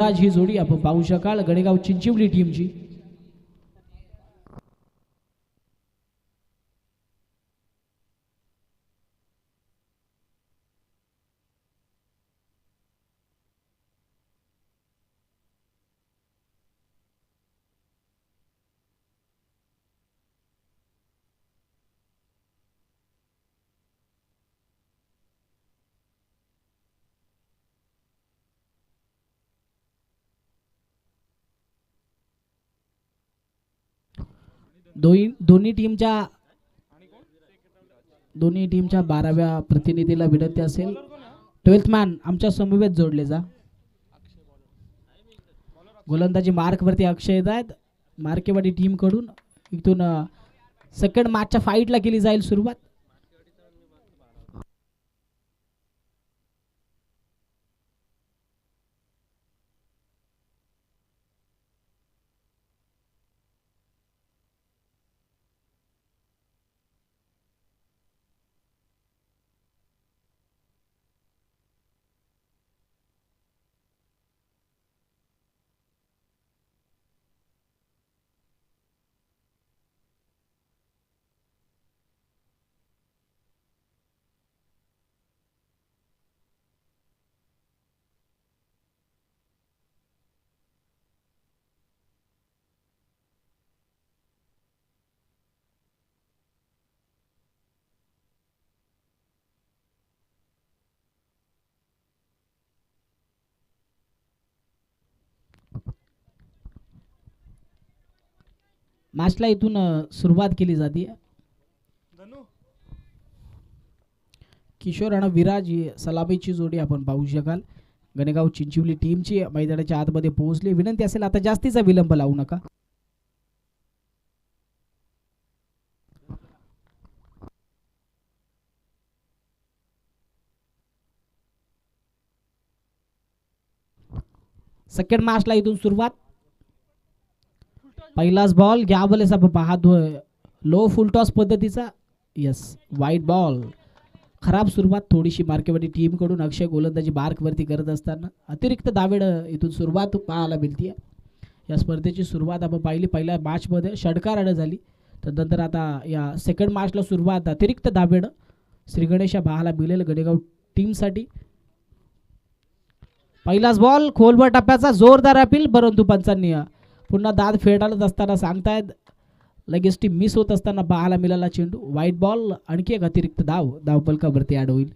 आज ही जोडी आपण पाहू शकाल गणेगाव चिंचिवली टीमची. दोन्ही टीमच्या 12व्या प्रतिनिधीला विनंती असेल 12th मॅन आमच्या समवेत जोडले जा. गोलंदाजी मार्क वरती अक्षय येत आहेत मार्केवाडी टीम कडून. इथून सेकंड मॅचच्या फाईटला केली जाईल सुरुवात. मॅचला इथून सुरुवात केली जाते. किशोर आणि विराज ही सलामीची जोडी आपण पाहू शकाल. गणेगाव चिंचिवली टीमची मैदानाच्या आतमध्ये पोहोचली. विनंती असेल आता जास्तीचा विलंब लावू नका. सेकंड मॅचला इथून सुरुवात. पहिलाच बॉल घ्या बलेस आपण पाहतोय लो फुल टॉस पद्धतीचा. यस वाईट बॉल. खराब सुरुवात थोडीशी मार्केवाडी टीम कडून. अक्षय गोलंदाजी मार्क वरती करत असताना अतिरिक्त दावेड इथून सुरुवात पाहायला मिळते. या स्पर्धेची सुरुवात आपण पाहिली पहिल्या मॅच मध्ये षटकार झाली. त्यानंतर आता या सेकंड मॅचला सुरुवात अतिरिक्त दावेड श्री गणेश पाहायला मिळेल गणेगाव टीम साठी. पहिलाच बॉल खोलवर टप्प्याचा जोरदार अपील परंतु पंचांनी पुन्हा दाद फेटाळत असताना सांगतायत लगेच टीम मिस होत असताना पाहायला मिळाला चेंडू. व्हाईट बॉल आणखी एक अतिरिक्त धावपलकावरती ऍड होईल.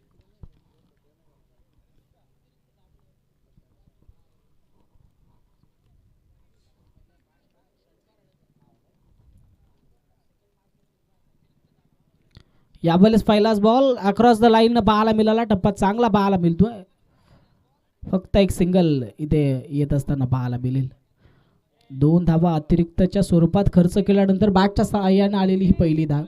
यावेळेस पहिलाच बॉल अक्रॉस द लाईन पाहायला मिळाला. टप्पा चांगला पाहायला मिळतोय. फक्त एक सिंगल इथे येत असताना पाहायला मिळेल. 2 धावा अतिरिक्तच्या स्वरूपात खर्च केल्यानंतर बॅटच्या सहाय्याने आलेली ही पहिली धाव.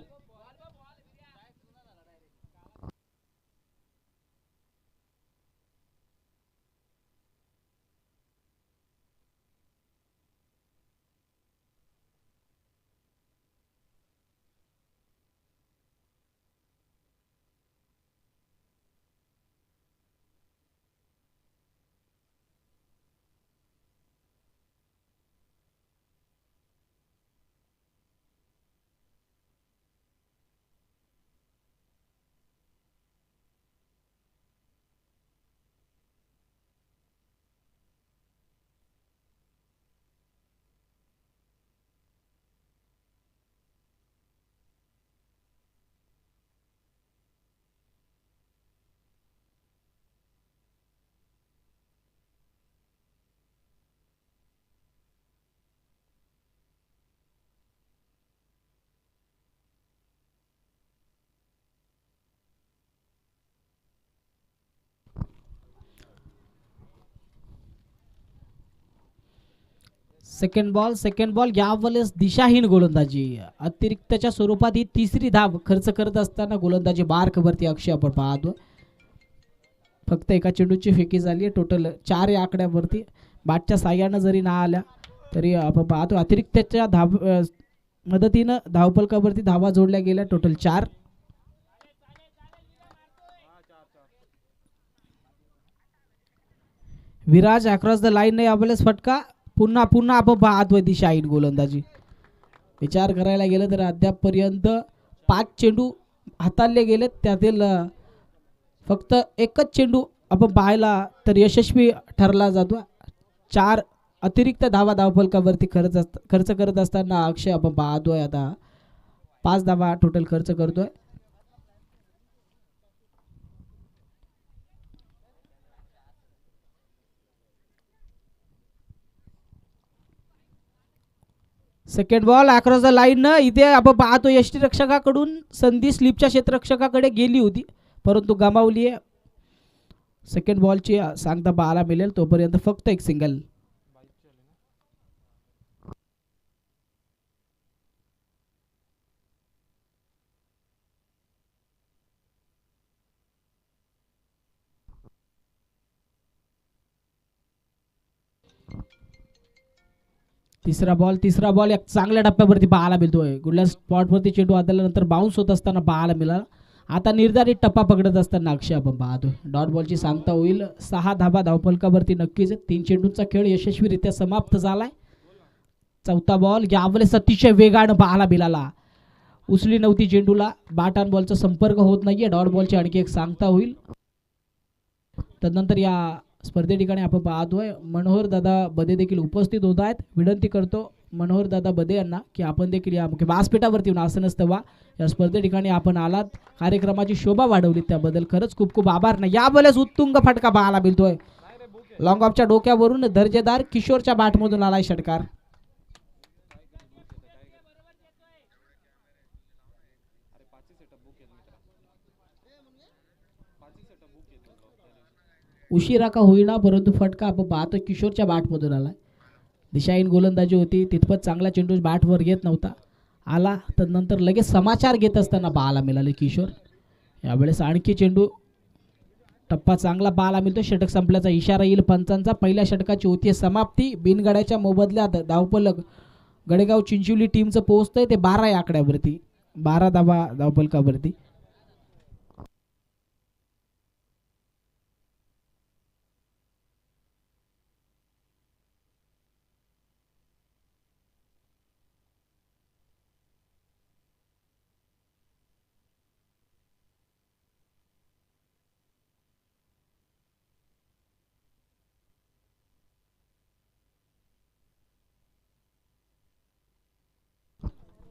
सेकंड बॉल यावेळेस दिशाहीन गोलंदाजी अतिरिक्तच्या स्वरूपात ही तिसरी धाव खर्च करत असताना गोलंदाजी मार्क वरती अक्षय आपण पाहतो. फक्त एका चेंडूची फेकी झाली. टोटल 4 या आकड्यावरती बॅटच्या साह्यानं जरी ना आल्या तरी आपण पाहतो अतिरिक्तच्या मदतीनं धावपलकावरती धावा जोडल्या गेल्या. Total 4. Viraj across the line नाही आपल्याला फटका. पुन्हा पुन्हा आपण पाहतोय ती शाईन गोलंदाजी. विचार करायला गेलं तर अद्यापपर्यंत 5 चेंडू हाताळले गेलेत, त्यातील फक्त एकच चेंडू आपण पाहायला तर यशस्वी ठरला जातो. 4 अतिरिक्त धावा धावफलकावरती खर्च करत असताना अक्षय आपण पाहतोय आता 5 धावा टोटल खर्च करतोय. Second ball across the line. इथे आपण पाहतो यष्टीरक्षकाकडून संधी स्लिपच्या क्षेत्ररक्षकाकडे गेली होती परंतु गमावली आहे. सेकंड बॉलची सांगता पाहायला मिळेल, तोपर्यंत फक्त एक सिंगल. तिसरा बॉल एक चांगल्या टप्प्यावरती पाहायला मिळतोय. कुठल्या स्पॉटवरती चेंडू आदल्यानंतर बाउन्स होत असताना पाहायला मिळाला. आता निर्धारित टप्पा पकडत असताना अक्षय आपण पाहतोय. डॉट बॉलची सांगता होईल. 6 धाबा धावफलकावरती नक्कीच. 3 चेंडूंचा खेळ यशस्वीरित्या समाप्त झालाय. चौथा बॉल यावेळेस अतिशय वेगानं पाहायला मिळाला. उचली नव्हती चेंडूला. बॅट अँड बॉलचा संपर्क होत नाहीये. डॉट बॉलची आणखी एक सांगता होईल. तदनंतर या स्पर्धे ठिकाणी आपण पाहतोय मनोहर दादा बदे देखील उपस्थित होत आहेत. विनंती करतो मनोहर दादा बदे यांना की आपण देखील या मुख्य व्यासपीठावरती येऊन आसनस्तवा या स्पर्धे ठिकाणी आपण आलात, कार्यक्रमाची शोभा वाढवली, त्याबद्दल खरंच खूप खूप आभार. ना यावेळेस उत्तुंग फटका पाहायला मिळतोय. लॉंग ऑफच्या डोक्यावरून दर्जेदार किशोरच्या बॅटमधून आलाय षटकार. उशिरा का होईना परंतु फटका आपण पाहतो किशोरच्या बॅटमधून आलाय. दिशाहीन गोलंदाजी होती, तितपत चांगला चेंडू बॅटवर घेत नव्हता. आला तर नंतर लगेच समाचार घेत असताना पाहायला मिळाले किशोर. यावेळेस आणखी चेंडू टप्पा चांगला पाहायला मिळतो. षटक संपल्याचा इशारा येईल पंचांचा. पहिल्या षटकाची होती समाप्ती. बिनगड्याच्या मोबदल्यात धावफलक गडेगाव चिंचोली टीमचं पोहोचतंय ते 12 या आकड्यावरती, 12 धावा धावफलकावरती.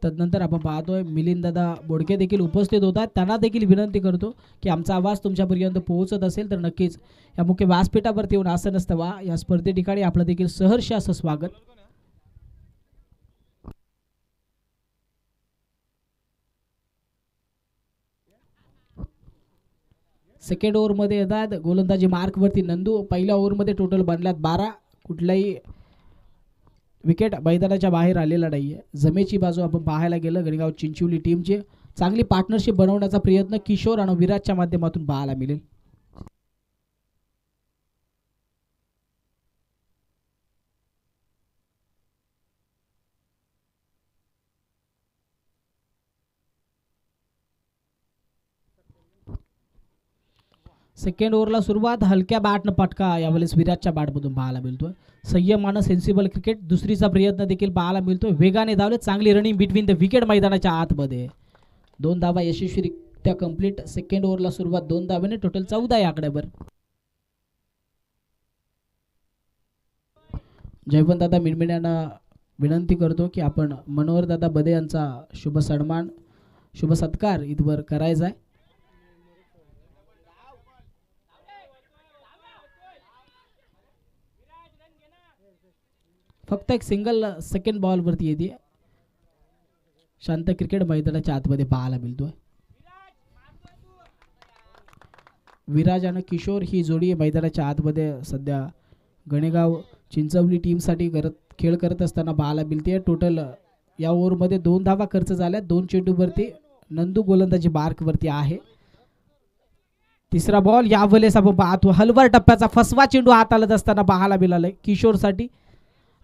तदनंतर आपण पाहतोय मिलिंददादा बोडके देखील उपस्थित होतात. त्यांना देखील विनंती करतो की आमचा आवाज तुमच्यापर्यंत पोहोचत असेल तर नक्कीच या मुख्य व्यासपीठावरती येऊन आसनस्तवा या स्पर्धे ठिकाणी आपलं देखील सहर्ष असं स्वागत. सेकंड ओव्हरमध्ये येतात गोलंदाजी मार्कवरती नंदू. पहिल्या ओव्हरमध्ये टोटल बनल्यात 12. कुठलाही विकेट मैदानाच्या बाहेर आलेला नाहीये. जमेची बाजू आपण पाहायला गेलं गणेगाव चिंचोली टीमचे चांगली पार्टनरशिप बनवण्याचा प्रयत्न किशोर आणि विराजच्या माध्यमातून पाहायला मिळेल. सेकंड ओव्हरला सुरुवात हलक्या बॅटनं फटका यावेळेस विराजच्या बॅटमधून पाहायला मिळतोय. संयमानं सेन्सिबल क्रिकेट दुसरीचा प्रयत्न देखील पाहायला मिळतोय. वेगाने धावले, चांगली रनिंग बिटवीन द विकेट मैदानाच्या आतमध्ये. 2 धावा यशस्वीरित्या कंप्लीट. सेकंड ओव्हरला सुरुवात 2 धावेने, टोटल 14 या आकड्यावर. जयवंत दादा मिणमिण्यांना विनंती करतो की आपण मनोहर दादा बदे यांचा शुभ सन्मान शुभ सत्कार इथवर करायचा आहे. फक्त एक सिंगल सेकंड बॉलवरती येते. शांत क्रिकेट मैदानाच्या आतमध्ये पाहायला मिळतोय. विराज आणि किशोर ही जोडी मैदानाच्या आतमध्ये सध्या गणेगाव चिंचवली टीमसाठी खेळ करत असताना पाहायला मिळते. टोटल या ओव्हरमध्ये 2 धावा खर्च झाल्या. 2 चेंडूवरती नंदू गोलंदाजी मार्कवरती आहे. तिसरा बॉल यावेळेस आपण पाहतो हलवर टप्प्याचा फसवा चेंडू हाताळत असताना पाहायला मिळालाय किशोरसाठी.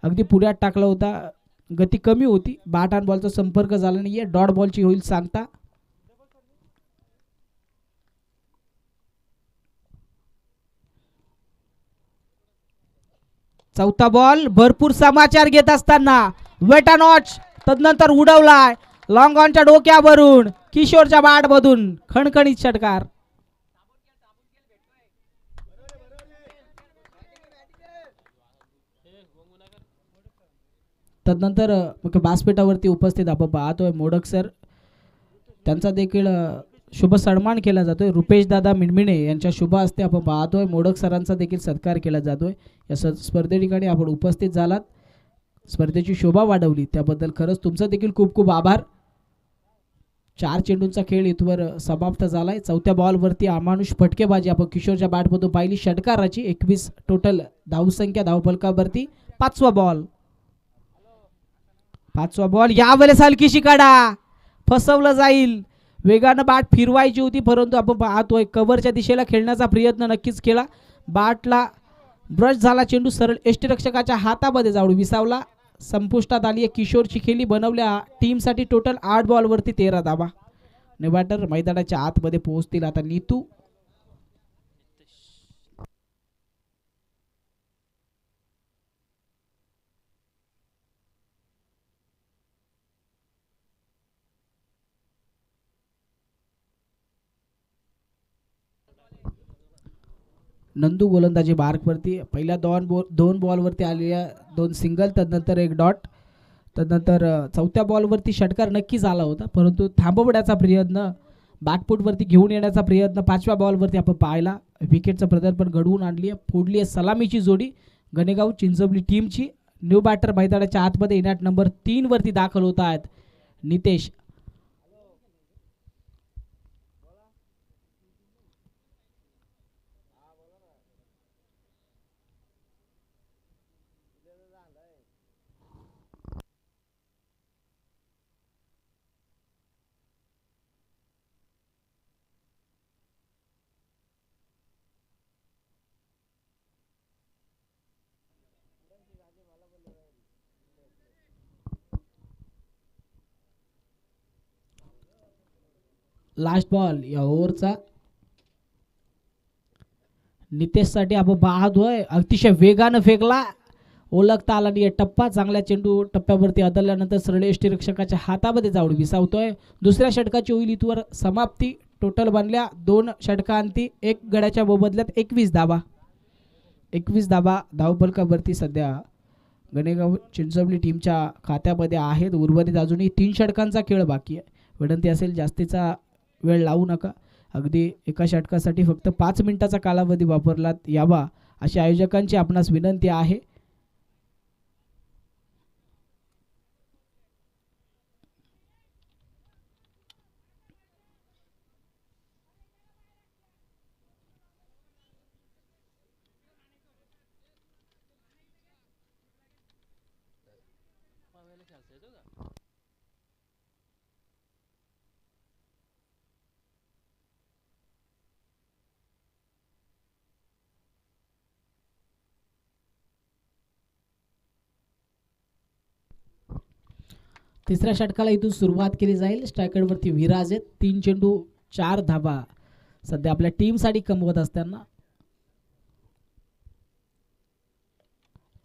अगदी पुढ्यात टाकला होता, गती कमी होती, बॅट अँड बॉलचा संपर्क झाला नाहीये. डॉट बॉलची होईल सांगता. चौथा बॉल भरपूर समाचार घेत असताना वेटा नॉच तदनंतर उडवलाय लॉंग ऑनच्या डोक्यावरून किशोरच्या बॅट मधून खणखणीत षटकार. तदनंतर मुख्य व्यासपीठावरती उपस्थित आपण पाहतोय मोडक सर, त्यांचा देखील शुभ सन्मान केला जातोय. रुपेश दादा मिणमिणे यांच्या शुभ हस्ते आपण पाहतोय मोडक सरांचा देखील सत्कार केला जातोय. या स्पर्धे ठिकाणी आपण उपस्थित झालात, स्पर्धेची शोभा वाढवली त्याबद्दल खरंच तुमचं देखील खूप खूप आभार. 4 चेंडूंचा खेळ इथवर समाप्त झालाय. चौथ्या बॉलवरती अमानुष फटकेबाजी आपण किशोरच्या बॅटमधून पाहिली षटकाराची. 21 टोटल धावसंख्या धावफलकावरती. पाचवा बॉल यावेळेस हलकीशी काढा, फसवलं जाईल. वेगानं बॅट फिरवायची होती परंतु आपण पाहतोय कव्हरच्या दिशेला खेळण्याचा प्रयत्न नक्कीच केला. बॅटला ब्रश झाला, चेंडू सरळ यष्टीरक्षकाच्या हातामध्ये जाऊन विसावला. संपुष्टात आली किशोरची खेळी बनवल्या टीमसाठी टोटल 8 बॉलवरती 13 धावा. नेवाटर मैदानाच्या आतमध्ये पोहोचतील आता नीतू. नंदू गोलंदाजी मार्कवरती. पहिल्या दोन बॉलवरती आलेल्या 2 सिंगल, तदनंतर 1 डॉट. तदनंतर चौथ्या बॉलवरती षटकार नक्की झाला होता परंतु थांबवण्याचा प्रयत्न, बॅकफूटवरती घेऊन येण्याचा प्रयत्न 5व्या बॉलवरती आपण पाहिला. विकेटचं प्रदर्शन घडवून आणली आहे. फोडली आहे सलामीची जोडी गणेगाव चिंचवली टीमची. न्यू बॅटर मैदानाच्या आतमध्ये इनॅट नंबर 3 वरती दाखल होत आहेत नितेश. लास्ट बॉल या ओव्हरचा नितेशसाठी आपण पाहतोय. अतिशय वेगानं फेकला, ओळखता आला नाही टप्पा. चांगल्या चेंडू टप्प्यावरती आदळल्यानंतर सरळ यष्टीरक्षकाच्या हातामध्ये जाऊन विसावतोय. दुसऱ्या षटकाची होईल इथवर समाप्ती. टोटल बनल्या 2 षटकांती 1 गड्याच्या मोबदल्यात 21 धावा. 21 धावा धावफलकावरती सध्या गणेगाव चिंचवली टीमच्या खात्यामध्ये आहेत. उर्वरित अजूनही 3 षटकांचा खेळ बाकी आहे. विनंती असेल जास्तीचा वेळ लावू नका. अगदी एका षटकासाठी फक्त 5 मिनिटाचा कालावधी वापरलात यावा अशी आयोजकांची आपणास विनंती आहे. तिसऱ्या षटकाला इथून सुरुवात केली जाईल. स्ट्रायकरवरती विराज आहेत. 3 चेंडू 4 धावा सध्या आपल्या टीमसाठी कमवत असताना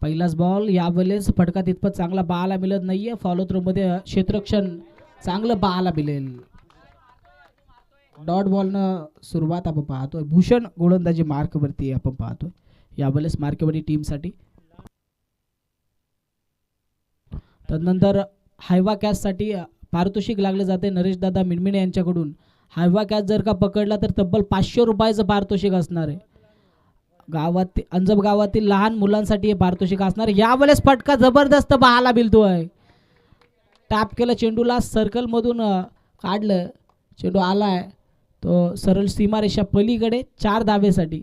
पहिलाच बॉल यावेळेस फटका तितपत चांगला पाहायला मिळत नाहीये. फॉलो थ्रो मध्ये क्षेत्ररक्षण चांगलं पाहायला मिळेल. डॉट बॉलनं सुरुवात आपण पाहतोय. भूषण गोलंदाजी मार्कवरती आपण पाहतोय यावेळेस मार्कवरती टीमसाठी. तदनंतर हायवा कॅचसाठी पारितोषिक लागले जाते नरेश दादा मिणमिणे यांच्याकडून. हायवा कॅच जर का पकडला तर तब्बल 500 रुपयाचं पारितोषिक असणार आहे. गावात अंजब गावातील लहान मुलांसाठी हे पारितोषिक असणार. यावेळेस फटका जबरदस्त पाहायला मिळतोय. टॅप केलं चेंडूला, सर्कल मधून काढलं, चेंडू आलाय तो सरळ सीमारेषा पलीकडे 4 धावेसाठी.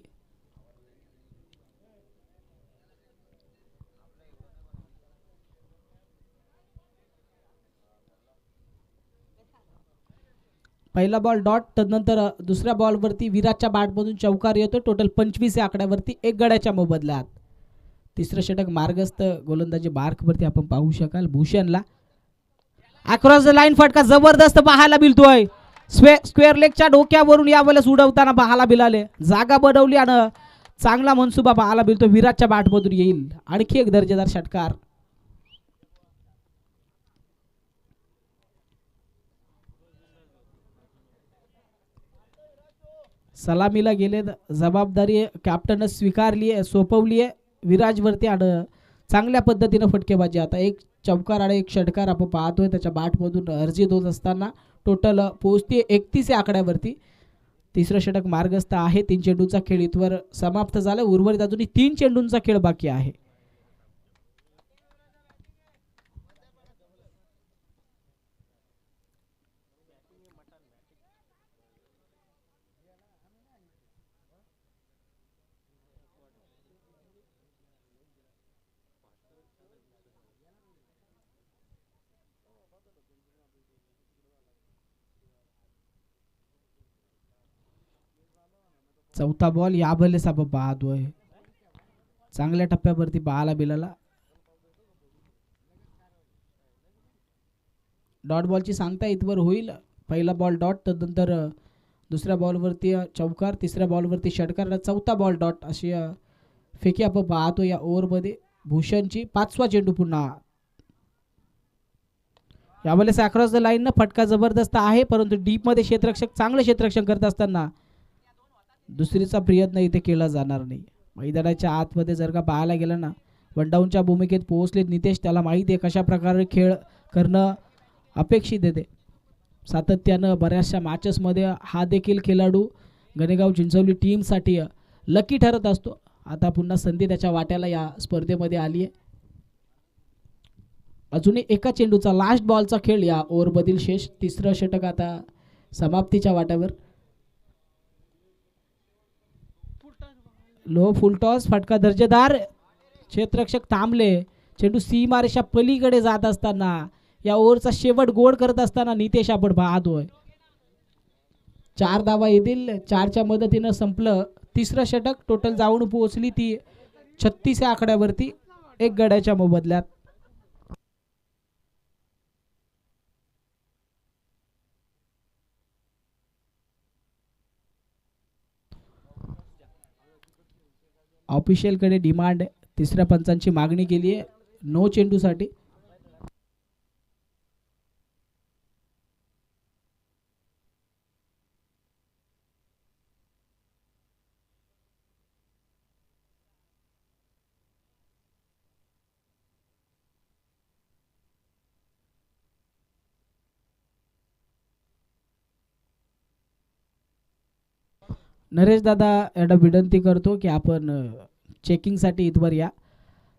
पहिला बॉल डॉट. तदनंतर दुसऱ्या बॉलवरती विराटच्या बॅटमधून चौकार येतो. टोटल 25 या आकड्यावरती 1 गड्याच्या मोबदल्यात. तिसरं षटक मार्गस्थ गोलंदाजी मार्कवरती आपण पाहू शकाल. भूषणला अक्रॉस द लाईन फटका जबरदस्त पाहायला मिळतोय. स्क्वेअर लेगच्या डोक्यावरून यावेळेस उडवताना पाहायला मिळाले. जागा बनवली आणि चांगला मनसुबा पाहायला मिळतो. विराटच्या बॅटमधून येईल आणखी एक दर्जेदार षटकार. सलामीला गेले, जबाबदारी कॅप्टन स्वीकारली आहे, सोपवली आहे विराजवरती आणि चांगल्या पद्धतीने फटकेबाजी. आता एक चौकार आणि एक षटकार आपण पाहतोय त्याच्या बॅटमधून अर्जित होत असताना. टोटल पोहोचते 31 या आकड्यावरती. तिसरं षटक मार्गस्थ आहे. 3 चेंडूचा खेळ इथवर समाप्त झाला. उर्वरित अजूनही 3 चेंडूंचा खेळ बाकी आहे. चौथा बॉल या भलेस आपण पाहतोय. चांगल्या टप्प्यावरती पाहायला मिळाला. डॉट बॉलची सांगता इथवर होईल. पहिला बॉल डॉट, त्यानंतर दुसऱ्या बॉलवरती चौकार, तिसऱ्या बॉलवरती षटकार, चौथा बॉल डॉट अशी फेकी आपण पाहतो या ओव्हरमध्ये. भूषणची 5वा चेंडू पुन्हा. यावेळेस अक्रॉस द लाईन फटका जबरदस्त आहे, परंतु डीपमध्ये क्षेत्ररक्षक चांगलं क्षेत्ररक्षण करत असताना दुसरीचा प्रयत्न इथे केला जाणार नाही. मैदानाच्या आतमध्ये जर का पाहायला गेलं ना, वन डाऊनच्या भूमिकेत पोहोचले नितेश. त्याला माहिती आहे कशा प्रकारे खेळ करणं अपेक्षित आहे. सातत्यानं बऱ्याचशा मॅचेसमध्ये हा देखील खेळाडू गणेगाव चिंचवली टीमसाठी लकी ठरत असतो. आता पुन्हा संधी त्याच्या वाट्याला या स्पर्धेमध्ये आली आहे. अजूनही एका चेंडूचा लास्ट बॉलचा खेळ या ओव्हरमधील शेष. तिसरं षटक आता समाप्तीच्या वाट्यावर. लो फुलटॉस, फटका दर्जेदार. क्षेत्ररक्षक थांबले. चेंडू सीमारेषा पलीकडे जात असताना या ओव्हरचा शेवट गोड करत असताना नितेश आपण पाहतोय. 4 धावा येतील. 4च्या मदतीनं संपलं तिसरं षटक. टोटल जाऊन पोहोचली ती 36 या आकड्यावरती 1 गड्याच्या मोबदल्यात. ऑफिशियल कडे डिमांड, तिसऱ्या पंचांची मागणी केली आहे नो चेंडूसाठी. नरेश दादा यांना विनंती करतो की आपण चेकिंगसाठी इथवर या.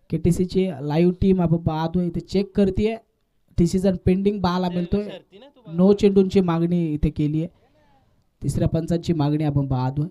KTCची लाईव्ह टीम आपण पाहतोय इथे चेक करते. डिसिजन पेंडिंग पाहायला मिळतोय. नो चेंडूंची मागणी इथे केली आहे. तिसऱ्या पंचांची मागणी आपण पाहतोय.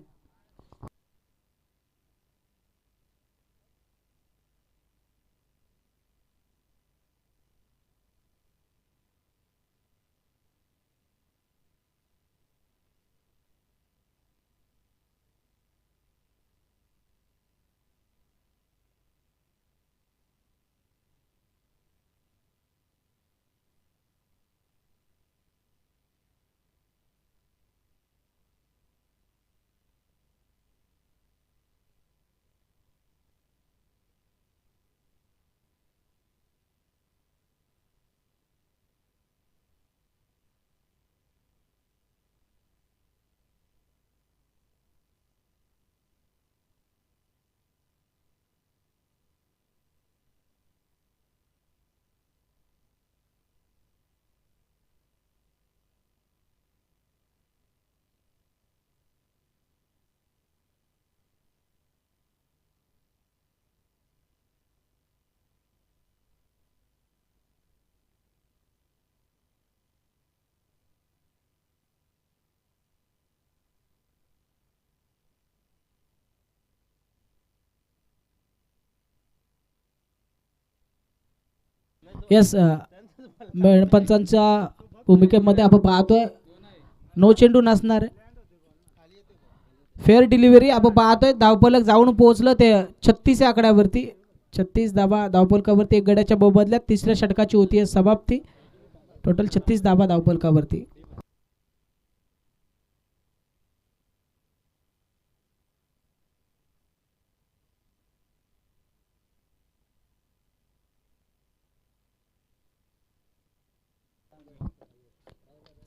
येस, पंचांच्या भूमिकेमध्ये आपण पाहतोय नो चेंडू नसणार. फेअर डिलिव्हरी आपण पाहतोय. धावफलक जाऊन पोहोचलं ते 36 या आकड्यावरती. 36 धावा धावफलकावरती 1 गड्याच्या मोबदल्यात. तिसऱ्या षटकाची होती समाप्ती. टोटल 36 धावा धावफलकावरती.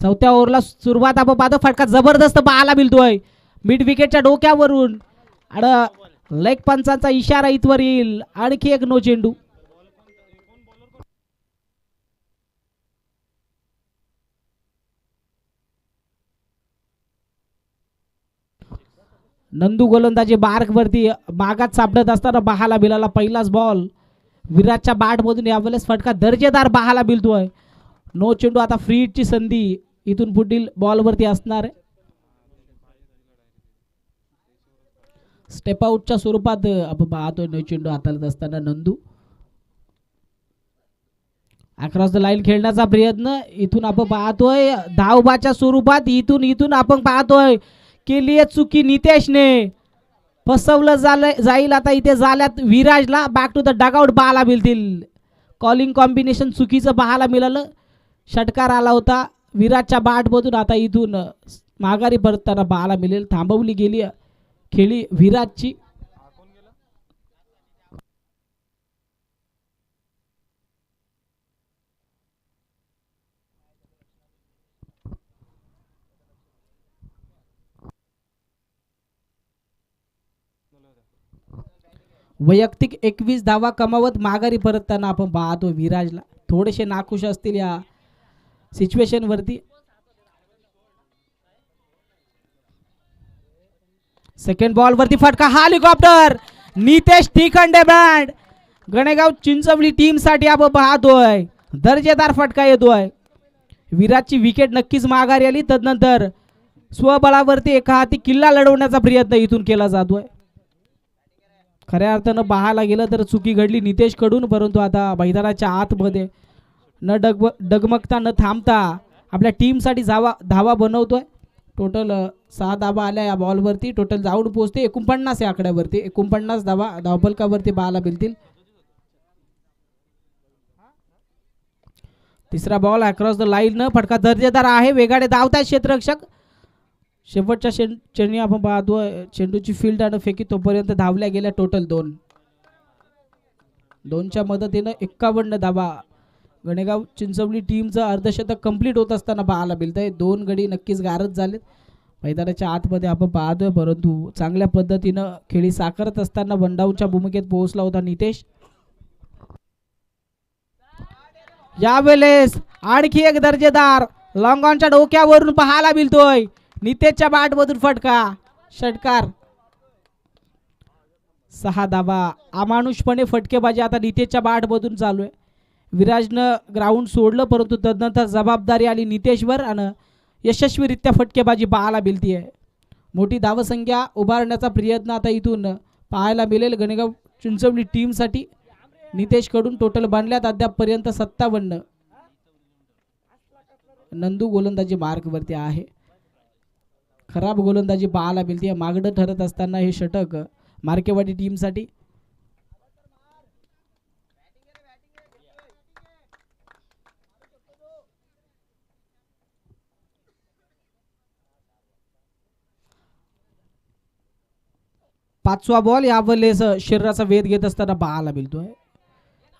चौथ्या ओव्हरला सुरुवात आपण पाहतो, फटका जबरदस्त पाहायला मिळतोय मिड विकेटच्या डोक्यावरून आणि लेग पंचांचा इशारा इथवर येईल. आणखी एक नो चेंडू. नंदू गोलंदाजी मार्क वरती मागात सापडत असताना बहाला बिलाला पहिलाच बॉल. विराटच्या बॅट मधून यावेळेस फटका दर्जेदार बहाला मिळतोय. नो चेंडू. आता फ्री हिटची संधी इथून पुढील बॉल वरती असणार आहे. स्टेप आउटच्या स्वरूपात आपण पाहतोय नो चेंडू हाताळत असताना नंदू. अक्रॉस द लाईन खेळण्याचा प्रयत्न इथून आपण पाहतोय धावबाच्या स्वरूपात. इथून आपण पाहतोय केली चुकी नितेशने. फसवलं जाईल आता इथे झाल्यात विराजला. बॅक टू द डगआउट पाहायला मिळतील. कॉलिंग कॉम्बिनेशन चुकीचं पाहायला मिळालं. षटकार आला होता विराटच्या बॅटमधून. आता इथून माघारी परतताना पाहायला मिळेल. थांबवली गेली खेळी विराटची. वैयक्तिक 21 धावा कमावत माघारी परतताना आपण पाहतो विराजला. थोडेसे नाखुश असतील या सिच्युएशन वरती. सेकंड बॉल वरती फटका हा helicopter. Nitesh Tikhande band Ganegaon Chinchwali team साठी आपण पाहतोय दर्जेदार फटका येतोय. विराटची विकेट नक्कीच माघारी आली. तदनंतर स्वबळावरती एका हाती किल्ला लढवण्याचा प्रयत्न इथून केला जातोय. खऱ्या अर्थानं पाहायला गेलं तर चुकी घडली नितेश कडून, परंतु आता मैदानाच्या आतमध्ये न डगमगता न थांबता आपल्या टीमसाठी धावा बनवतोय. टोटल 6 धावा आल्या या बॉलवरती. टोटल जाऊन पोहोचते 49 या आकड्यावरती. 49 धावा धावफलकावरती पाहायला मिळतील. तिसरा बॉल अक्रॉस द लाईन. फटका दर्जेदार आहे. वेगाने धावताय क्षेत्ररक्षक. शेवटच्या चेंडू आपण पाहतो चेंडूची फील्ड आणि फेकी तोपर्यंत धावल्या गेल्या टोटल 2च्या मदतीनं 51 धावा. गणेगाव चिंचवली टीमचं अर्धशतक कंप्लीट होत असताना पाहायला मिळतंय. 2 गडी नक्कीच गारद झालेत मैदानाच्या आतमध्ये आपण पाहतोय, परंतु चांगल्या पद्धतीनं खेळी साकारत असताना वनडाऊनच्या भूमिकेत पोहोचला होता नितेश. यावेळेस आणखी एक दर्जेदार लॉंग ऑनच्या डोक्यावरून पाहायला मिळतोय. नितेशच्या बॅटमधून फटका. षटकार. 6 धावा. अमानुषपणे फटकेबाजी आता नितेशच्या बॅटमधून चालू आहे. विराजनं ग्राउंड सोडलं, परंतु तदनंतर जबाबदारी आली नितेशवर आणि यशस्वीरित्या फटकेबाजी पाहायला मिळतीये. मोठी धावसंख्या उभारण्याचा प्रयत्न आता इथून पाहायला मिळेल गणेगाव चिंचवली टीमसाठी. नितेशकडून टोटल बांधल्यात अद्यापपर्यंत 57. नंदू गोलंदाजी मार्कवरती आहे. खराब गोलंदाजी पाहायला मिळते. मागणं ठरत असताना हे षटक मार्केवाडी टीमसाठी. पाचवा बॉल. यावेळेस शरीराचा वेध घेत असताना पाहायला मिळतोय.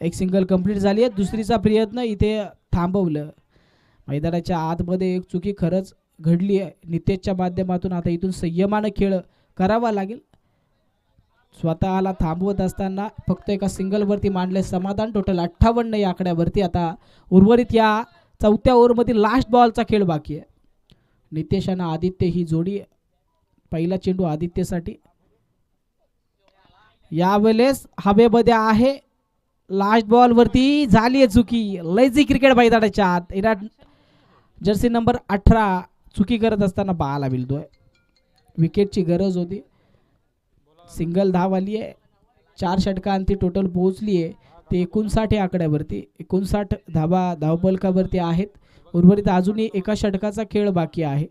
एक सिंगल कंप्लीट झाली आहे. दुसरीचा प्रयत्न इथे थांबवलं. मैदानाच्या आतमध्ये एक चुकी खरंच घडली आहे नितेशच्या माध्यमातून. आता इथून संयमानं खेळ करावा लागेल. स्वतःला थांबवत असताना फक्त एका सिंगलवरती मांडले समाधान. टोटल 58 या आकड्यावरती. आता उर्वरित या चौथ्या ओव्हरमध्ये लास्ट बॉलचा खेळ बाकी आहे. नितेश आणि आदित्य ही जोडी. पहिला चेंडू आदित्यसाठी. यावेळेस हवेमध्ये आहे. लास्ट बॉल वरती झाली आहे चुकी. लेझी क्रिकेट मैदानाच्या आत विराट जर्सी नंबर 18 चुकी करत असताना पाहायला मिळतोय. विकेटची गरज होती. सिंगल धाव आली आहे. 4 षटकांती टोटल पोहोचली आहे. ते 59 आकड्यावरती. 59 धावा धावफलकावरती आहेत. उर्वरित अजूनही एका षटकाचा खेळ बाकी आहे.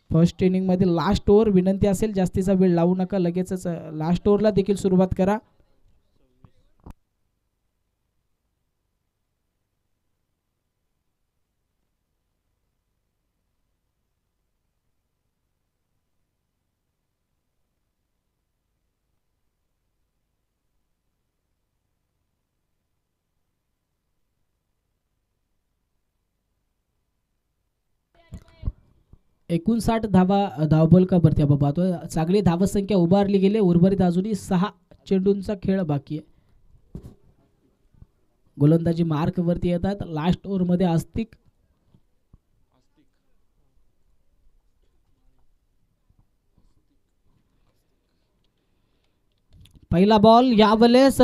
फर्स्ट इनिंग मध्ये लास्ट ओव्हर. विनंती असेल जास्तीचा वेळ लावू नका. लगेचच लास्ट ओव्हरला देखील सुरुवात करा. 59 धावबलकावरती आपण पाहतोय. चांगली धावसंख्या उभारली गेली. उर्वरित अजूनही 6 चेंडूंचा खेळ बाकी आहे. गोलंदाजी मार्क वरती येतात. लास्ट ओव्हर मध्ये आस्तिक पहिला बॉल यावेळेस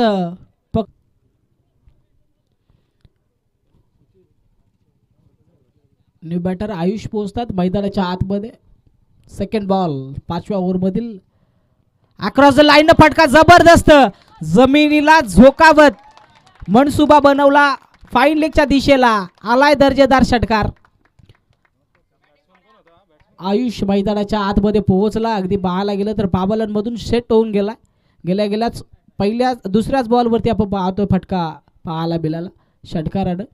न्यू बॅटर आयुष पोहोचतात मैदानाच्या आतमध्ये. सेकंड बॉल 5व्या ओव्हरमधील अक्रॉस द लाईन फटका जबरदस्त जमिनीला झोकावत मनसुबा बनवला. फाईन लेगच्या दिशेला आलाय दर्जेदार षटकार. आयुष मैदानाच्या आतमध्ये पोहोचला. अगदी पाहायला गेलं तर पावलांमधून सेट होऊन गेला. गेल्याच दुसऱ्याच बॉलवरती आपण पाहतोय फटका पाहायला मिळाला षटकारानं.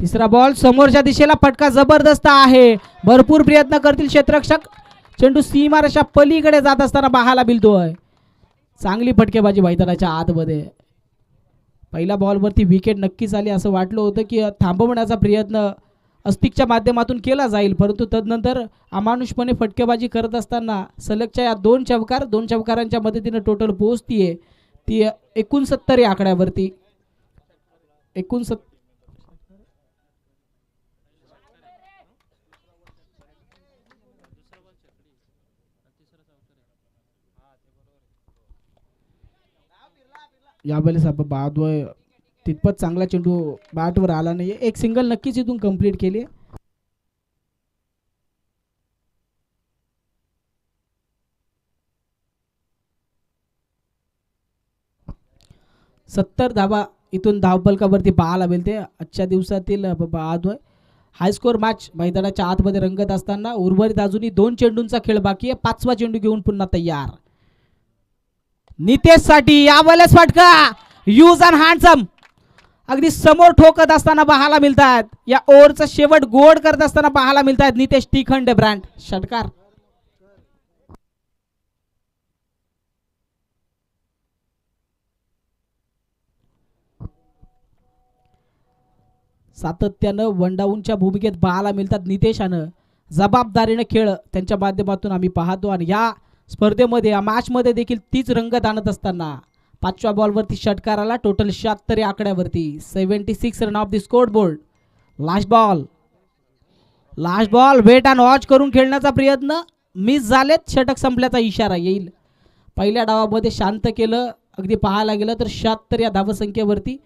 तिसरा बॉल समोरच्या दिशेला फटका जबरदस्त आहे. भरपूर प्रयत्न करतील क्षेत्ररक्षक. चेंडू सीमारेषा पलीकडे जात असताना पाहायला मिळतोय. चांगली फटकेबाजी मैदानाच्या आतमध्ये. पहिल्या बॉलवरती विकेट नक्कीच आली. असं वाटलं होतं की थांबवण्याचा प्रयत्न अस्तिकच्या माध्यमातून केला जाईल, परंतु तदनंतर अमानुषपणे फटकेबाजी करत असताना सलगच्या या दोन चौकारांच्या मदतीने टोटल पोहोचतीये ती 69 या आकड्यावरती. 69 यावेळेस आपण पाहतोय तितपत चांगला चेंडू बॅटवर आला नाही. एक सिंगल नक्कीच इथून कंप्लीट केली. 70 धावा इथून धावफलकावरती पाहायला मिळते. आजच्या दिवसातील पाहतोय हाय स्कोर मॅच मैदानाच्या आतमध्ये रंगत असताना उर्वरित अजूनही 2 चेंडूंचा खेळ बाकी आहे. 5वा चेंडू घेऊन पुन्हा तयार नितेश साठी. यावेळेस फटका यूज अँड हँडसम अगदी समोर ठोकत असताना पाहायला मिळतात. या ओव्हरचा शेवट गोड करत असताना पाहायला मिळतात नितेश टिखंडे ब्रँड. षटकार सातत्यानं वनडाऊनच्या भूमिकेत पाहायला मिळतात नितेशानं. जबाबदारीनं खेळ त्यांच्या माध्यमातून आम्ही पाहतो आणि या स्पर्धेमध्ये या मॅचमध्ये देखील तीच रंगत आणत असताना 5व्या बॉलवरती षटकाराला टोटल 76 या आकड्यावरती. 76 run off the scoreboard. Last ball wait and watch करून खेळण्याचा प्रयत्न मिस झालेत. षटक संपल्याचा इशारा येईल. पहिल्या डावामध्ये शांत केलं. अगदी पाहायला गेलं तर 76 या धावसंख्येवरती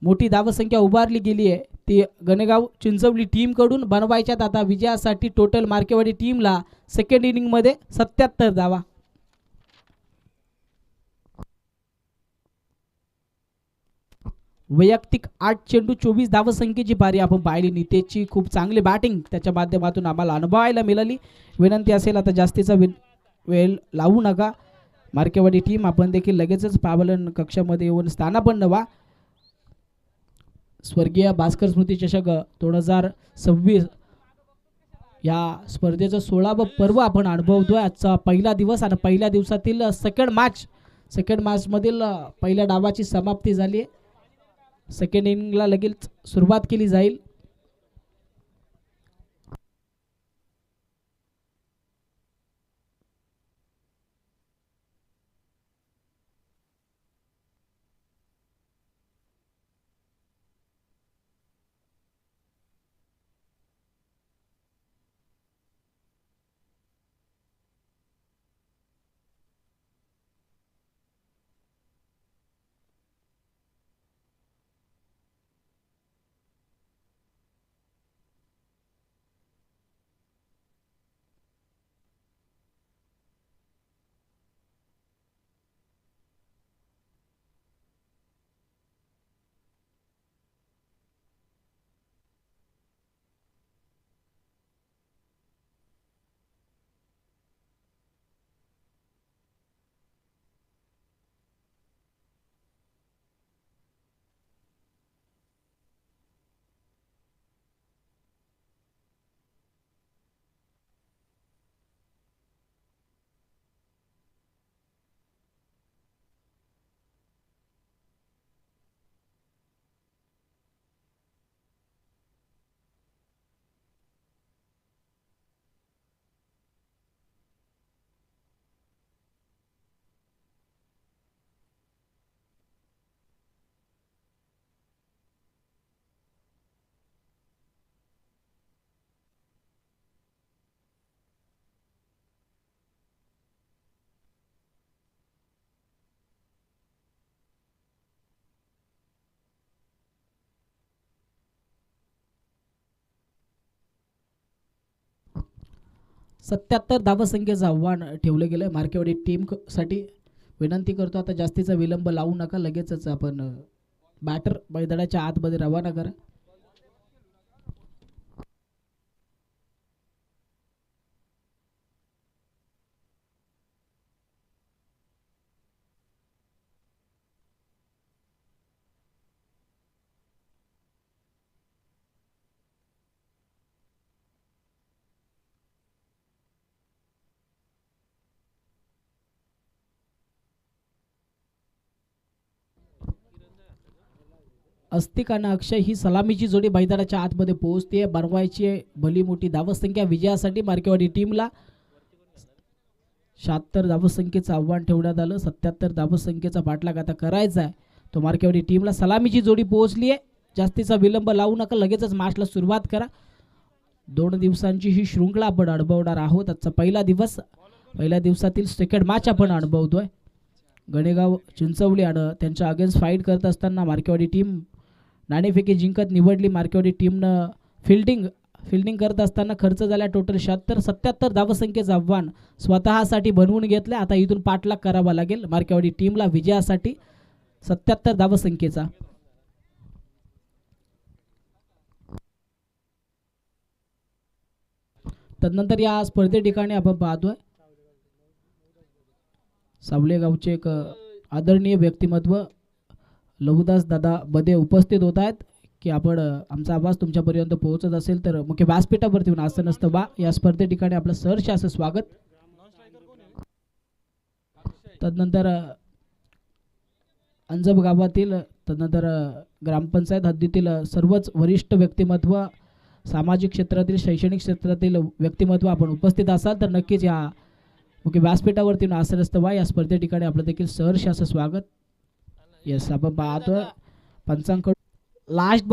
मोठी धावसंख्या उभारली गेली आहे. ती गणेगाव चिंचवली टीमकडून बनवायच्यात आता विजयासाठी. टोटल मार्केवाडी टीमला सेकंड इनिंगमध्ये 77 धावा. वैयक्तिक 8 चेंडू 24 धावसंख्येची पारी आपण पाहिली. नितेशची खूप चांगली बॅटिंग त्याच्या माध्यमातून आम्हाला अनुभवायला मिळाली. विनंती असेल आता जास्तीचा वेळ लावू नका. मार्केवाडी टीम आपण देखील लगेचच पावलन कक्षामध्ये येऊन स्थानापन्न व्हा. स्वर्गीय भास्कर स्मृती चषक 2026 या स्पर्धेचं 16वं पर्व आपण अनुभवतोय. आजचा पहिला दिवस आणि पहिल्या दिवसातील सेकंड मॅच मधील पहिल्या डावाची समाप्ती झाली आहे. सेकंड इनिंगला लगेच सुरुवात केली जाईल. 77 धावसंख्येचं आव्हान ठेवलं गेलं मार्केवाडी टीम साठी. विनंती करतो आता जास्तीचा विलंब लावू नका, लगेचच आपण बॅटर मैदानाच्या आतमध्ये रवाना करा. अस्तिक आणि अक्षय ही सलामीची जोडी मैदानाच्या आतमध्ये पोहोचते. बनवायची भली मोठी धावसंख्या विजयासाठी मार्केवाडी टीमला. 76 धावसंख्येचं आव्हान ठेवण्यात आलं. 77 धावसंख्येचा पाठलाग आता करायचा आहे तो मार्केवाडी टीमला. सलामीची जोडी पोहोचली आहे. जास्तीचा विलंब लावू नका, लगेचच मॅचला सुरुवात करा. 2 दिवसांची ही शृंखला आपण अनुभवणार आहोत. आजचा पहिला दिवस, पहिल्या दिवसातील सेकंड मॅच आपण अनुभवतोय. गणेगाव चिंचवली आणि त्यांच्या अगेन्स्ट फाईट करत असताना मार्केवाडी टीम नाणेफेकी जिंकत निवडली. मार्केवाडी टीमनं फिल्डिंग करत असताना खर्च झाला टोटल 77 धावसंख्येचं आव्हान स्वतःसाठी बनवून घेतलं. आता इथून पाठलाग करावा लागेल मार्केवाडी टीमला विजयासाठी 77 धावसंख्येचा. तदनंतर या स्पर्धे ठिकाणी आपण पाहतोय सावलेगावचे एक आदरणीय व्यक्तिमत्व लहुदास दादा बदे उपस्थित होत आहेत की आपण आमचा आवाज तुमच्यापर्यंत पोहोचत असेल तर मुख्य व्यासपीठावरती येऊन आसन असतं बा. या स्पर्धे ठिकाणी आपलं सहर्ष असं स्वागत. तदनंतर अंजब गावातील तदनंतर ग्रामपंचायत हद्दीतील सर्वच वरिष्ठ व्यक्तिमत्व, सामाजिक क्षेत्रातील, शैक्षणिक क्षेत्रातील व्यक्तिमत्व आपण उपस्थित असाल तर नक्कीच या मुख्य व्यासपीठावरती आसन असतं बा. या स्पर्धे ठिकाणी आपलं देखील सहर्ष असं स्वागत. येस, आपण पाहतो पंचांकडून लास्ट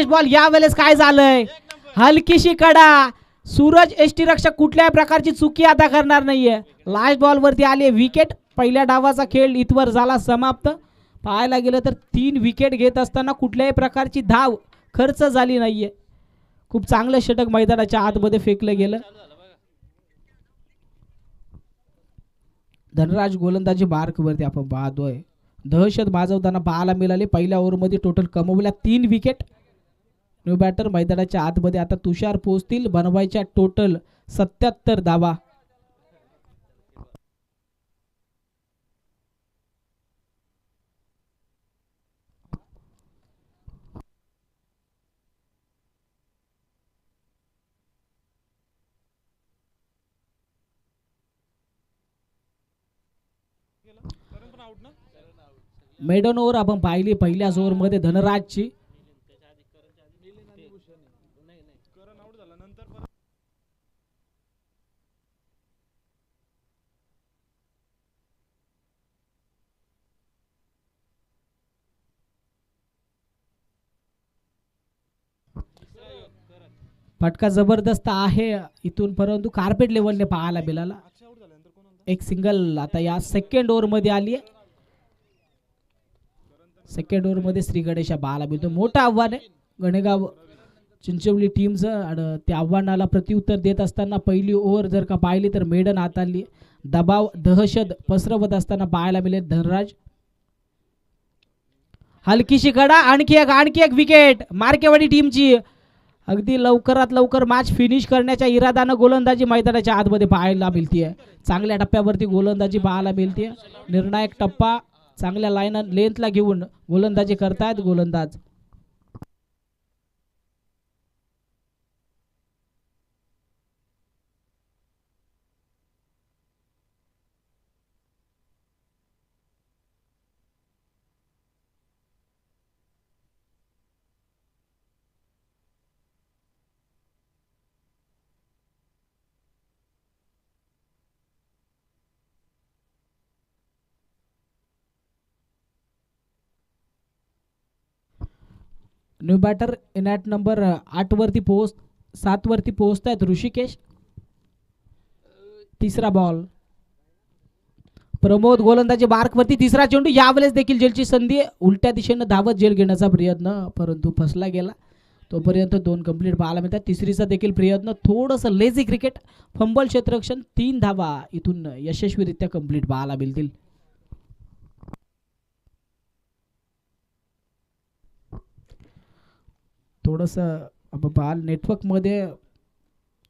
बॉल यावेळेस काय झालंय, हलकीशी कडा. सूरज एसटी रक्षक कुठल्याही प्रकारची चुकी आता करणार नाहीये. लास्ट बॉल वरती आले विकेट. पहिल्या डावाचा खेळ इथवर झाला समाप्त. पाहायला गेलं तर 3 विकेट घेत असताना कुठल्याही प्रकारची धाव खर्च झाली नाहीये. खूप चांगलं षटक मैदानाच्या आतमध्ये फेकलं गेलं. धनराज गोलंदाजी मार्कवरती आपण पाहतोय. दहशत माजवताना पाहायला मिळाले. पहिल्या ओव्हरमध्ये टोटल कमवल्या 3 विकेट. न्यू बॅटर मैदानाच्या आतमध्ये आता तुषार पोहोचतील. बनवायच्या टोटल 77 धावा. मेडन ओव्हर आपण पाहिली पहिल्याच ओव्हरमध्ये धनराजची. फटका जबरदस्त आहे इथून, परंतु कार्पेट लेवलने पाहायला मिळाला. एक सिंगल आता या सेकंड ओव्हर मध्ये आली आहे. सेकंड ओव्हर मध्ये श्री गणेशा पाहायला मिळतो. मोठं आव्हान आहे गणेगाव चिंचवली टीमचं आणि त्या आव्हानाला प्रत्युत्तर देत असताना पहिली ओव्हर जर का पाहिली तर मेडन हाताळली. दबाव दहशत पसरवत असताना पाहायला मिळेल धनराज. हलकीशी कडा. आणखी एक विकेट मार्केवाडी टीमची. अगदी लवकरात लवकर मॅच फिनिश करण्याच्या इराद्यानं गोलंदाजी मैदानाच्या आतमध्ये पाहायला मिळते. चांगल्या टप्प्यावरती गोलंदाजी पाहायला मिळते. निर्णायक टप्पा चांगल्या लेंथला घेऊन गोलंदाजी करतायत गोलंदाज. New batter in at number 7 वरती पोहोचतायत ऋषिकेश. तिसरा बॉल प्रमोद गोलंदाजी मार्कवरती. तिसरा चेंडू यावेळेस देखील जेलची संधी. उलट्या दिशेनं धावत जेल घेण्याचा प्रयत्न परंतु फसला गेला. तोपर्यंत 2 कंप्लीट पाहायला मिळतात. तिसरीचा देखील प्रयत्न, थोडंसं लेझी क्रिकेट, फंबल क्षेत्ररक्षण, 3 धावा इथून यशस्वीरित्या कंप्लीट पाहायला मिळतील. थोडंसं आपण पाहाल नेटवर्कमध्ये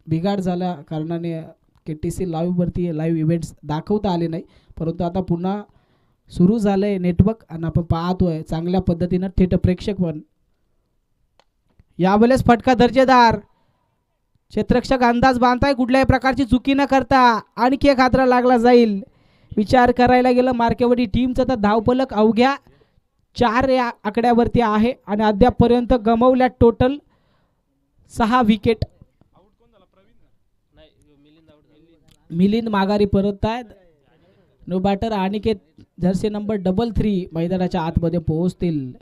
बिघाड झाल्या कारणाने KTC लाईव्हवरती लाईव्ह इव्हेंट्स दाखवता आले नाही, परंतु आता पुन्हा सुरू झालं आहे नेटवर्क आणि आपण पाहतोय चांगल्या पद्धतीनं थेट प्रेक्षक पण. यावेळेस फटका दर्जेदार, क्षेत्ररक्षक अंदाज बांधताय, कुठल्याही प्रकारची चुकी न करता आणखी एक हादरा लागला जाईल. विचार करायला गेलं मार्केवडी टीमचा तर धावफलक अवघ्या 4 या आकड्यावरती आहे आणि अद्यापपर्यंत गमवल्या टोटल 6 विकेट. मिलिंद माघारी परत आहेत. New batter Aniket jersey number 33 मैदानाच्या आतमध्ये पोहोचतील.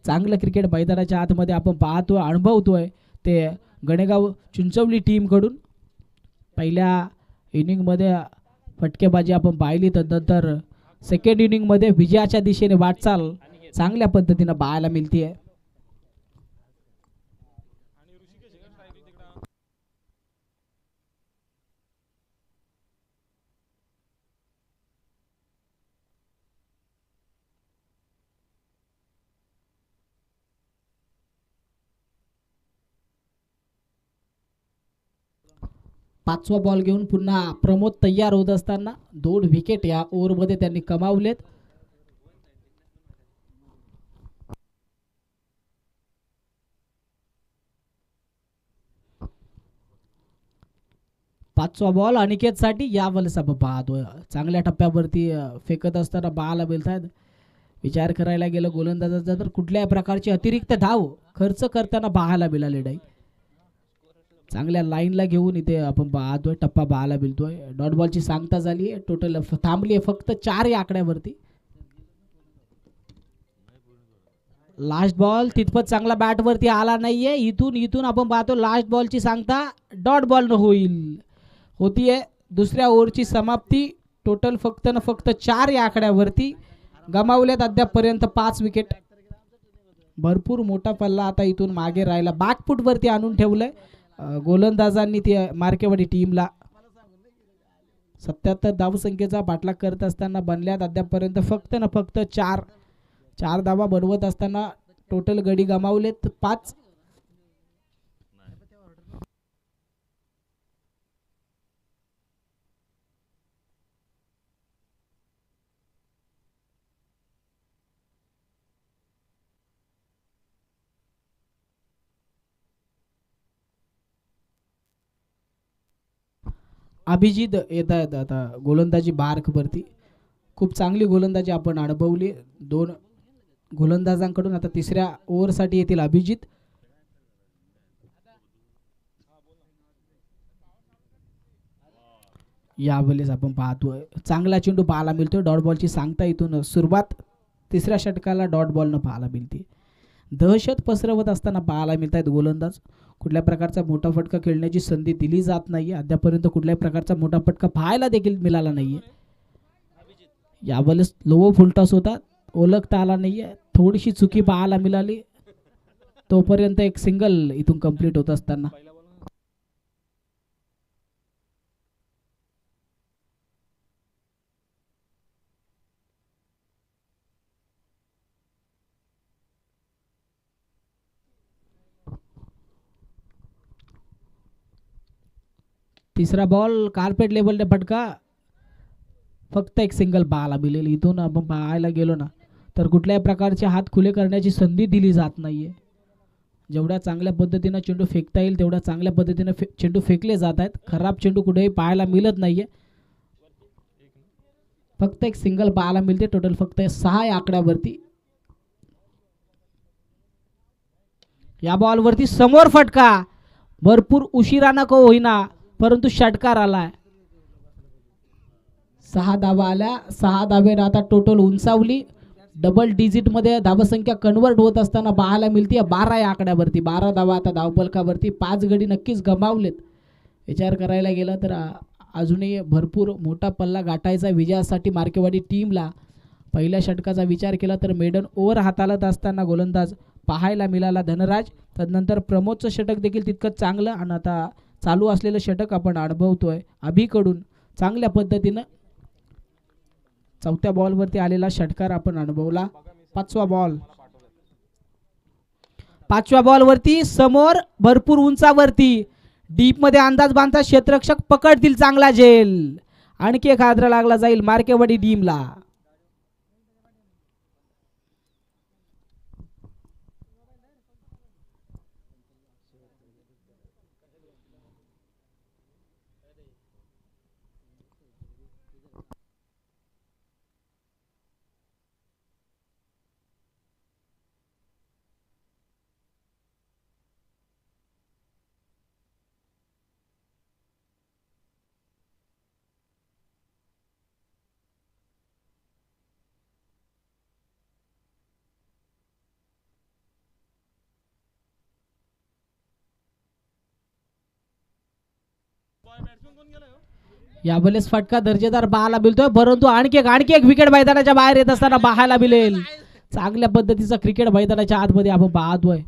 चांगलं क्रिकेट मैदानाच्या आतमध्ये आपण पाहतोय, अनुभवतोय ते गणेगाव चिंचवली टीमकडून. पहिल्या इनिंगमध्ये फटकेबाजी आपण पाहिली, तदनंतर सेकंड इनिंगमध्ये विजयाच्या दिशेने वाटचाल चांगल्या पद्धतीनं पाहायला मिळते. पाचवा बॉल घेऊन पुन्हा प्रमोद तयार होत असताना 2 विकेट या ओव्हरमध्ये त्यांनी कमावलेत. पाचवा बॉल अनिकेतसाठी. यावेळेस आपण पाहतोय चांगल्या टप्प्यावरती फेकत असताना पाहायला मिळतात. विचार करायला गेलं गोलंदाजाचा तर कुठल्याही प्रकारची अतिरिक्त धाव खर्च करताना पाहायला मिळाले नाही. चांगल्या लाईनला घेऊन इथे आपण पाहतोय टप्पा पाहायला मिळतोय. डॉट बॉलची सांगता झाली आहे, टोटल थांबली आहे फक्त 4 या आकड्यावरती. लास्ट बॉल तितपत चांगला बॅटवरती आला नाहीये. इथून आपण पाहतो लास्ट बॉलची सांगता डॉट बॉल न होतीये. दुसऱ्या ओव्हरची समाप्ती. टोटल फक्त 4 या आकड्यावरती गमावल्यात अद्यापपर्यंत 5 विकेट. भरपूर मोठा पल्ला आता इथून मागे राहिला, बॅकफूट वरती आणून ठेवलंय गोलंदाजांनी ती मार्केवाडी टीमला. 77 धावसंख्येचा पाठलाग करत असताना बनल्यात अद्यापपर्यंत फक्त 4 धावा बनवत असताना टोटल गडी गमावलेत 5. अभिजित येत आहेत आता गोलंदाजी बारवरती. खूप चांगली गोलंदाजी आपण अनुभवली 2 गोलंदाजांकडून. आता तिसऱ्या ओव्हरसाठी येतील अभिजित. यावेळेस आपण पाहतोय चांगला चेंडू पाहायला मिळतोय. डॉट बॉलची सांगता इथून सुरुवात. तिसऱ्या षटकाला डॉट बॉल न पाहायला मिळते. दहशत पसरवत असताना पाहायला मिळत आहेत गोलंदाज. कुठल्या प्रकारचा मोठा फटका खेळण्याची संधी दिली जात नाहीये. अद्यापर्यंत कुठल्याही प्रकारचा मोठा फटका पाहायला देखील मिळाला नाहीये. यावेळेस लो फुलटॉस होता, ओळखता आला नाहीये. थोडीशी चुकी पाहायला मिळाली. तोपर्यंत एक सिंगल इथून कंप्लीट होत असताना तिसरा बॉल कार्पेट लेवलने फटका. फक्त एक सिंगल पाहायला मिळेल. इथून आपण पाहायला गेलो ना तर कुठल्याही प्रकारचे हात खुले करण्याची संधी दिली जात नाहीये. जेवढ्या चांगल्या पद्धतीनं चेंडू फेकता येईल तेवढ्या चांगल्या पद्धतीनं चेंडू फेकले जात आहेत. खराब चेंडू कुठेही पाहायला मिळत नाहीये. फक्त एक सिंगल पाहायला मिळते. टोटल फक्त 6 या आकड्यावरती. या बॉलवरती समोर फटका. भरपूर उशिरा नको होईना परंतु षटकार आलाय. 6 धावा आल्या. 6 धावेनं आता टोटल उंचावली. डबल डिजिट मध्ये धावसंख्या कन्वर्ट होत असताना पाहायला मिळते 12 या आकड्यावरती. 12 धावा आता धावफलकावरती. 5 गडी नक्कीच गमावलेत. विचार करायला गेला तर अजूनही भरपूर मोठा पल्ला गाठायचा विजयासाठी मार्केवाडी टीमला. पहिल्या षटकाचा विचार केला तर मेडन ओव्हर हाताळत असताना गोलंदाज पाहायला मिळाला धनराज. तदनंतर प्रमोदचं षटक देखील तितकंच चांगलं आणि आता चालू असलेलं षटक आपण अनुभवतोय अभिकडून चांगल्या पद्धतीनं. चौथ्या बॉलवरती आलेला षटकार आपण अनुभवला. पाचव्या बॉलवरती समोर भरपूर उंचावरती डीप मध्ये अंदाज बांधता क्षेत्ररक्षक पकडतील चांगला झेल. आणखी एक हादरा लागला जाईल मार्केवाडी टीमला. यावेळेस फटका दर्जेदार पाहायला मिळतोय परंतु आणखी एक विकेट मैदानाच्या बाहेर येत असताना पाहायला मिळेल. चांगल्या पद्धतीचा क्रिकेट मैदानाच्या आतमध्ये आपण पाहतोय.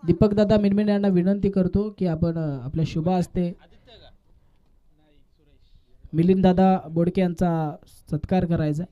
दीपक दादा मिनमिन यांना विनंती करतो की आपण आपल्या शुभ हस्ते मिलिंद दादा बोडके यांचा सत्कार करायचा.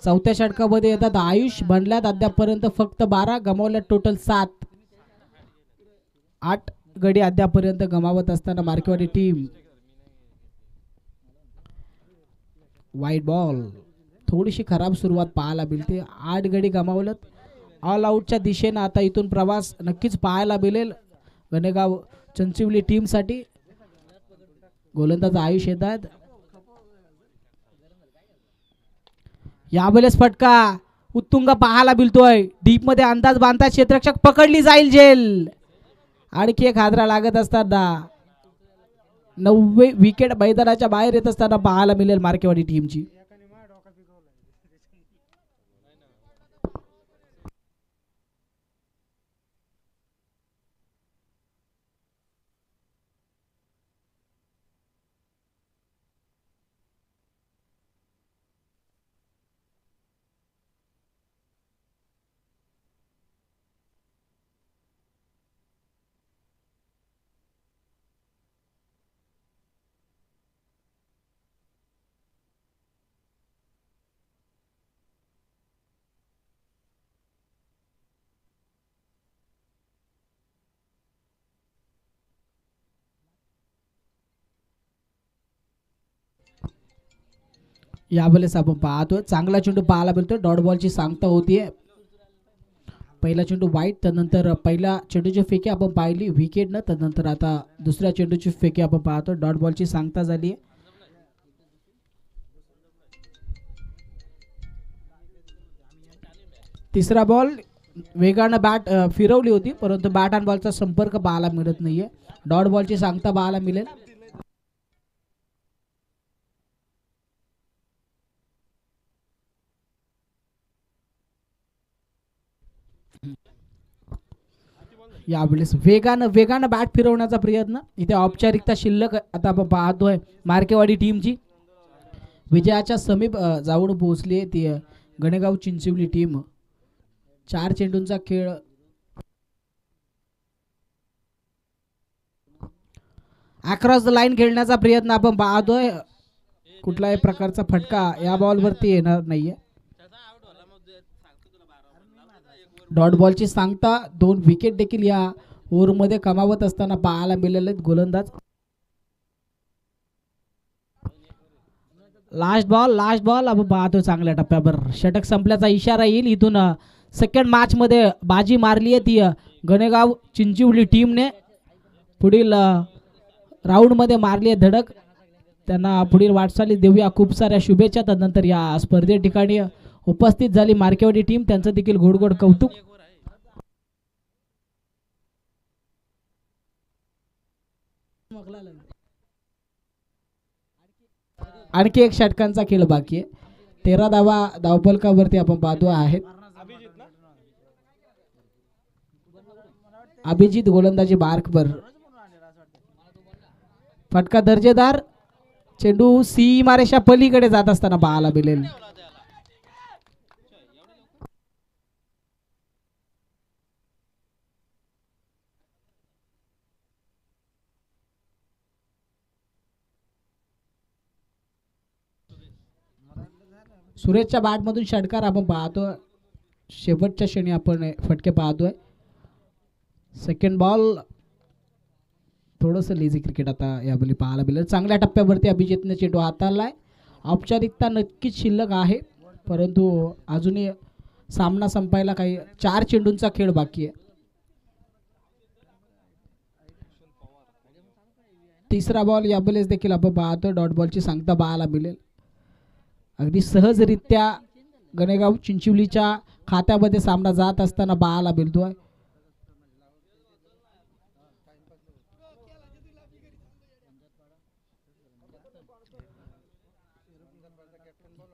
चौथ्या षटकामध्ये येतात आयुष. बनल्यात अद्यापर्यंत फक्त 12, गमावल्यात टोटल 7. 8 गडी अद्यापर्यंत गमावत असताना मार्केवाडी टीम. वाईट बॉल. थोडीशी खराब सुरुवात पाहायला मिळते. 8 गडी गमावलेत. ऑल आउटच्या दिशेनं आता इथून प्रवास नक्कीच पाहायला मिळेल गणेगाव चिंचवली टीम साठी. गोलंदाज आयुष येतात. यावेळेस फटका उत्तुंग पाहायला मिळतोय. डीप मध्ये अंदाज बांधता क्षेत्ररक्षक पकडली जाईल झेल. आणखी एक हादरा लागत असताना 9वे विकेट मैदानाच्या बाहेर येत असताना पाहायला मिळेल मार्केवाडी टीमची. यावेळेस आपण पाहतोय चांगला चेंडू पाहायला मिळतोय. डॉट बॉलची सांगता होतीये. पहिला चेंडू वाईट. त्यानंतर पहिल्या चेंडूची फेकी आपण पाहिली विकेट न. त्यानंतर आता दुसऱ्या चेंडूची फेकी आपण पाहतो. डॉट बॉलची सांगता झाली. तिसरा बॉल वेगानं बॅट फिरवली होती परंतु बॅट आणि बॉलचा संपर्क पाहायला मिळत नाहीये. डॉट बॉलची सांगता पाहायला मिळेल. यावेळेस वेगानं बॅट फिरवण्याचा प्रयत्न. इथे औपचारिकता शिल्लक आता आपण पाहतोय मार्केवाडी टीमची. विजयाच्या समीप जाऊन पोहोचली आहे ती गणेगाव चिंचवली टीम. 4 चेंडूंचा खेळ. अक्रॉस द लाईन खेळण्याचा प्रयत्न आपण पाहतोय. कुठल्याही प्रकारचा फटका या बॉलवरती येणार नाहीये. डॉट बॉलची सांगता. 2 विकेट देखील या ओव्हरमध्ये कमावत असताना पाहायला मिळाले गोलंदाज. लास्ट बॉल आपण पाहतो चांगल्या टप्प्यावर. षटक संपल्याचा इशारा येईल. इथून सेकंड मॅच मध्ये बाजी मारली आहे ती गणेगाव चिंचवली टीमने. पुढील राऊंडमध्ये मारली आहे धडक. त्यांना पुढील वाटचाली देऊया खूप साऱ्या शुभेच्छा. त्यानंतर या स्पर्धे ठिकाणी उपस्थित झाली मार्केवाडी टीम, त्यांचं देखील गोड गोड कौतुक. आणखी एक षटकांचा खेळ बाकी आहे. 13 धावा धावफलकावरती आपण पाहतो आहेत. अभिजित गोलंदाजी बारकवर, फटका दर्जेदार, चेंडू सीमारेषा पलीकडे जात असताना पाहायला मिळेल. सुरेशच्या बॅटमधून षटकार आपण पाहतो. शेवटच्या क्षणी आपण फटके पाहतोय. सेकंड बॉल, थोडंसं लेझी क्रिकेट आता यावेळी पाहायला मिळेल. चांगल्या टप्प्यावरती अभिजितने चेंडू हाताळलाय. औपचारिकता नक्कीच शिल्लक आहे, परंतु अजूनही सामना संपायला काही 4 चेंडूंचा खेळ बाकी आहे. तिसरा बॉल यावेळेस देखील आपण पाहतो डॉट बॉलची सांगता पाहायला मिळेल. अगदी सहजरित्या गणेगाव चिंचवलीच्या खात्यामध्ये सामना जात असताना पाहायला मिळतोय.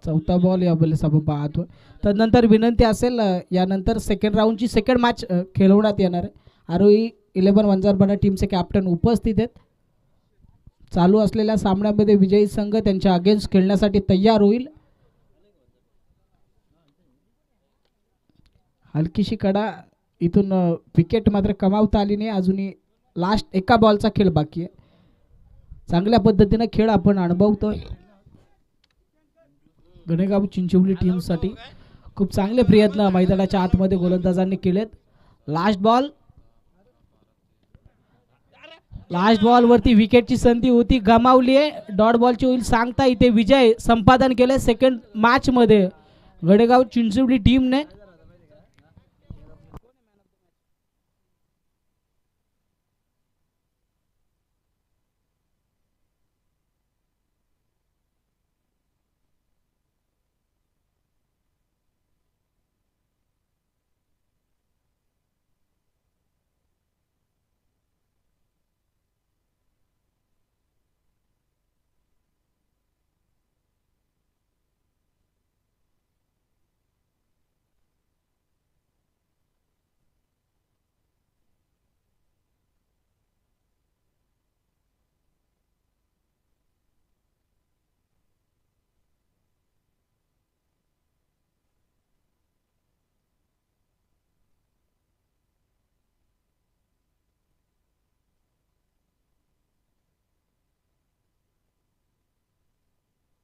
चौथा बॉल यावेळेस आपण पाहतो. त्यानंतर विनंती असेल, यानंतर सेकंड राऊंडची सेकंड मॅच खेळवण्यात येणार आहे. आरोही 11 वंजारपाडा टीमचे कॅप्टन उपस्थित आहेत. चालू असलेल्या सामन्यामध्ये विजयी संघ त्यांच्या अगेन्स्ट खेळण्यासाठी तयार होईल. हलकीशी कडा, इथून विकेट मात्र कमावता आली नाही. अजूनही लास्ट एका बॉलचा खेळ बाकी आहे. चांगल्या पद्धतीने खेळ आपण अनुभवतोय. गणेगाव चिंचवली टीमसाठी खूप चांगले प्रयत्न मैदानाच्या आतमध्ये गोलंदाजांनी केलेत. लास्ट बॉल वरती विकेटची संधी होती, गमावली आहे. डॉट बॉलची होईल सांगता. इथे विजय संपादन केले सेकंड मॅच मध्ये गणेगाव चिंचवली टीमने.